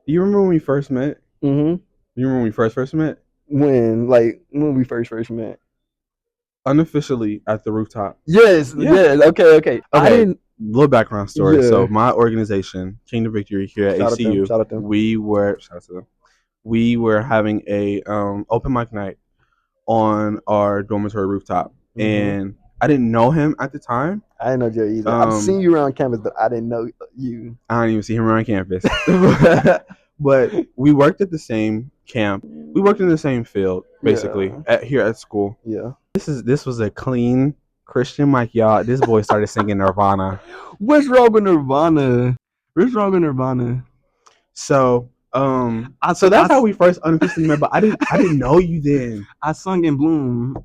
Do you remember when we first met? Mm-hmm. You remember when we first met? When we first met. Unofficially at the rooftop. Yes, Yeah. yes. Okay. I Okay. didn't. Little background story. Yeah. So my organization, Kingdom Victory here at Shout out them. ACU, Shout out them. we were shout out to them. We were having a open mic night on our dormitory rooftop, and I didn't know him at the time. I didn't know Jeri either. I've seen you around campus, but I didn't know you. I didn't even see him around campus. But we worked at the same camp. We worked in the same field, basically, here at school. Yeah. This was a clean Christian mic, y'all. This boy started singing Nirvana. What's wrong with Nirvana? What's wrong with Nirvana? So that's how we first unofficially met. But I didn't know you then. I sung in Bloom.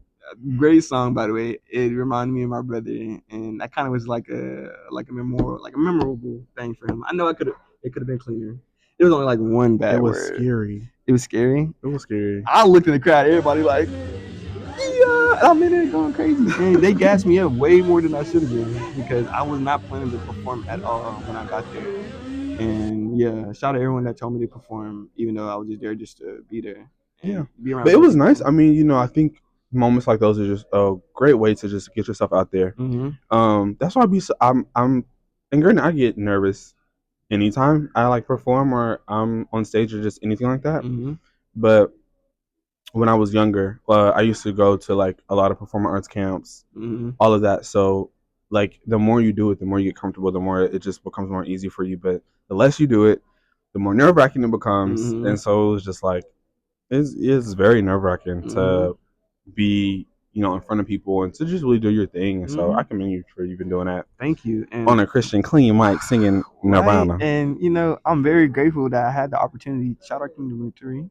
Great song, by the way. It reminded me of my brother, and that kind of was like a memorable thing for him. I know it could have been cleaner. It was only like one bad word. It was scary. It was scary. It was scary. I looked in the crowd, everybody like, yeah, I'm in there going crazy. And they gassed me up way more than I should have been because I was not planning to perform at all when I got there. And yeah, shout out to everyone that told me to perform, even though I was just there just to be there. Yeah, but it was nice. I mean, I think moments like those are just a great way to just get yourself out there. Mm-hmm. That's why I'm and granted, I get nervous anytime I like perform or I'm on stage or just anything like that. Mm-hmm. But when I was younger, I used to go to like a lot of performing arts camps, all of that. So like the more you do it, the more you get comfortable, the more it just becomes more easy for you. But the less you do it, the more nerve wracking it becomes. And so it was just like it's very nerve wracking to be in front of people and to just really do your thing. And so I commend you for even doing that. Thank you. And on a Christian clean mic singing Nirvana. Right? And I'm very grateful that I had the opportunity. Shout out Kingdom Victory.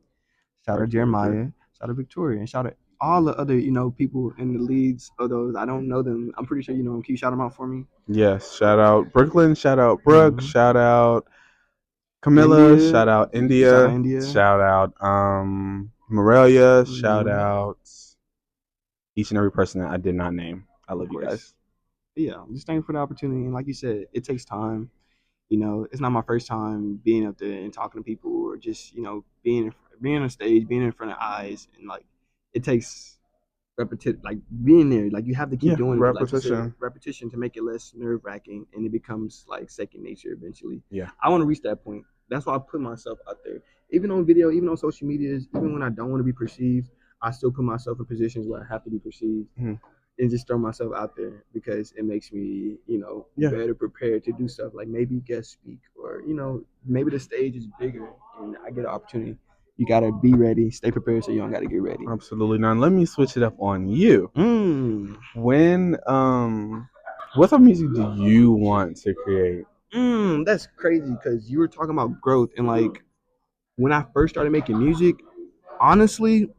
Shout out Jeremiah. Shout out Victoria. And shout out all the other, people in the leads of those. I don't know them. I'm pretty sure you know them. Can you shout them out for me? Yes. Shout out Brooklyn. Shout out Brooke. Shout out Camilla. India. Shout out India. Shout out Morelia. Shout out each and every person that I did not name. I love you guys. Yeah, I'm just thankful for the opportunity. And like you said, it takes time. It's not my first time being up there and talking to people or just, being on stage, being in front of eyes. And like, it takes repetition, like being there. Like you have to keep doing repetition to make it less nerve wracking. And it becomes like second nature eventually. Yeah. I want to reach that point. That's why I put myself out there. Even on video, even on social medias, even when I don't want to be perceived, I still put myself in positions where I have to be perceived. And just throw myself out there because it makes me, better prepared to do stuff like maybe guest speak or, maybe the stage is bigger and I get an opportunity. You got to be ready, stay prepared so you don't got to get ready. Absolutely. Now, let me switch it up on you. When, what type of music do you want to create? That's crazy because you were talking about growth and like when I first started making music, honestly,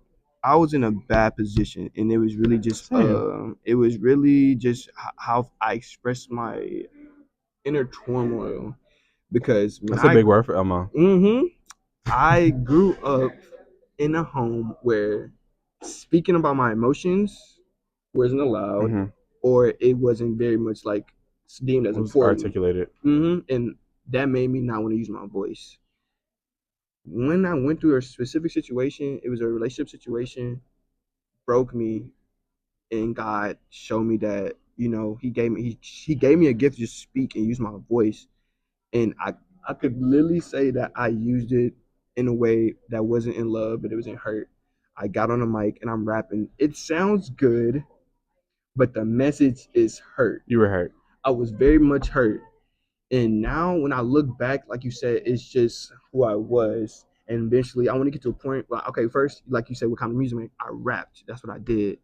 I was in a bad position, and it was really just how I expressed my inner turmoil because that's a big word for Emma. I grew up in a home where speaking about my emotions wasn't allowed, or it wasn't very much like deemed as important. Articulated. And that made me not want to use my voice. When I went through a specific situation, it was a relationship situation, broke me, and God showed me that He gave me a gift to just speak and use my voice, and I could literally say that I used it in a way that wasn't in love, but it was in hurt. I got on the mic and I'm rapping. It sounds good, but the message is hurt. You were hurt. I was very much hurt. And now when I look back, like you said, it's just who I was. And eventually I want to get to a point where, okay, first, like you said, what kind of music I rapped. That's what I did.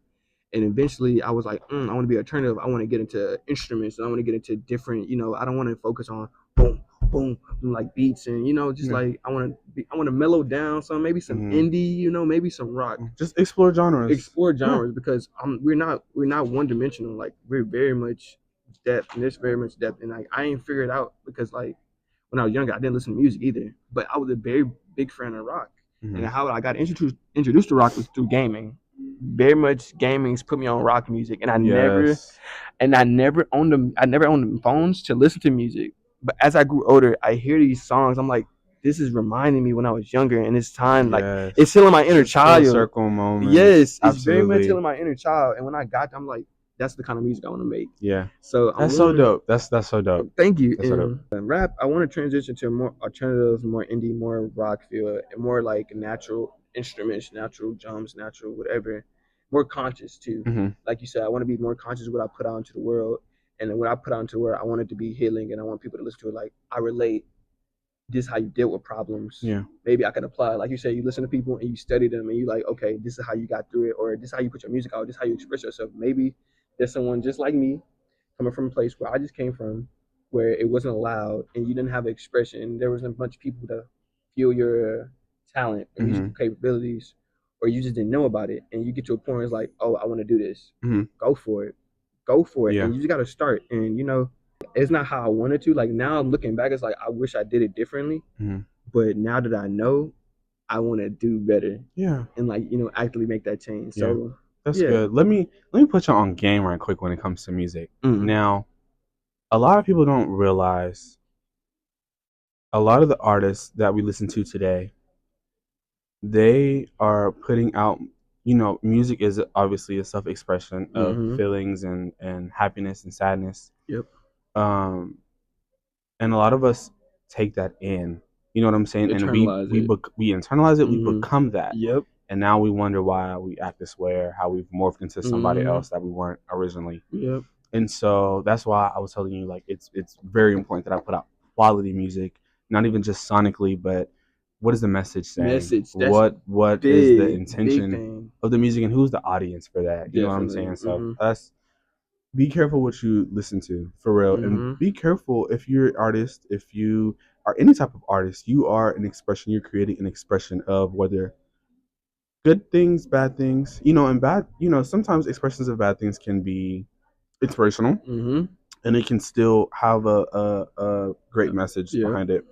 And eventually I was like, I want to be alternative. I want to get into instruments. And I want to get into different, I don't want to focus on boom, boom, like beats and, like I want to mellow down some, maybe some indie, maybe some rock. Just explore genres. Because we're not one dimensional. Like we're very much depth, and there's very much depth, and like I ain't figured out because like when I was younger I didn't listen to music either, but I was a very big fan of rock. And how I got introduced to rock was through gaming. Very much gaming's put me on rock music, and I never owned them phones to listen to music. But as I grew older, I hear these songs, I'm like, this is reminding me when I was younger, and it's time, like, Yes. it's healing my inner Full child. circle moment. Yes, it's very much Absolutely. healing my inner child. And when I got there, I'm like, that's the kind of music I want to make. Yeah. So That's so dope. That's so dope. Thank you. That's so dope. And rap, I want to transition to a more alternative, more indie, more rock feel, and more like natural instruments, natural drums, natural whatever. More conscious too. Mm-hmm. Like you said, I want to be more conscious of what I put out into the world. And then what I put out into the world, I want it to be healing, and I want people to listen to it like, I relate. This is how you deal with problems. Yeah. Maybe I can apply. Like you said, you listen to people and you study them, and you like, okay, this is how you got through it, or this is how you put your music out, this is how you express yourself. Maybe there's someone just like me coming from a place where I just came from, where it wasn't allowed and you didn't have expression. There wasn't a bunch of people to feel your talent or musical capabilities, or you just didn't know about it. And you get to a point where it's like, oh, I want to do this. Go for it. Go for it. Yeah. And you just got to start. And, it's not how I wanted to. Like, now I'm looking back, it's like, I wish I did it differently. But now that I know, I want to do better. Yeah. And, like, actively make that change. Yeah. So that's good. Let me put you on game right quick when it comes to music. Now, a lot of people don't realize a lot of the artists that we listen to today, they are putting out, music is obviously a self-expression of feelings and happiness and sadness. Yep. And a lot of us take that in. You know what I'm saying? Internalize and we internalize it. We Mhm. become that. Yep. And now we wonder why we act this way, or how we've morphed into somebody else that we weren't originally. Yep. And so that's why I was telling you, like, it's very important that I put out quality music, not even just sonically, but what is the message saying? What is the intention of the music, and who's the audience for that? You know what I'm saying? So be careful what you listen to, for real. And be careful if you're an artist, if you are any type of artist, you are an expression, you're creating an expression of whether good things, bad things, and bad, sometimes expressions of bad things can be inspirational, and it can still have a great message behind it.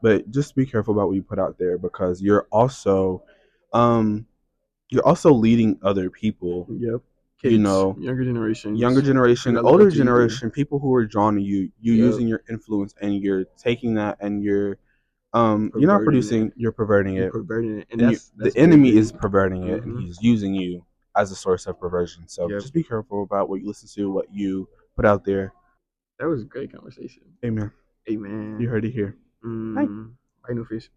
But just be careful about what you put out there, because you're also leading other people. Yep. Kids, younger generation, older generation, people who are drawn to you. You're using your influence, and you're taking that, and you're not producing, you're perverting it. And the enemy is perverting it, and he's using you as a source of perversion. So just be careful about what you listen to, what you put out there. That was a great conversation. Amen. Amen. You heard it here. Bye, KnowFearzzz.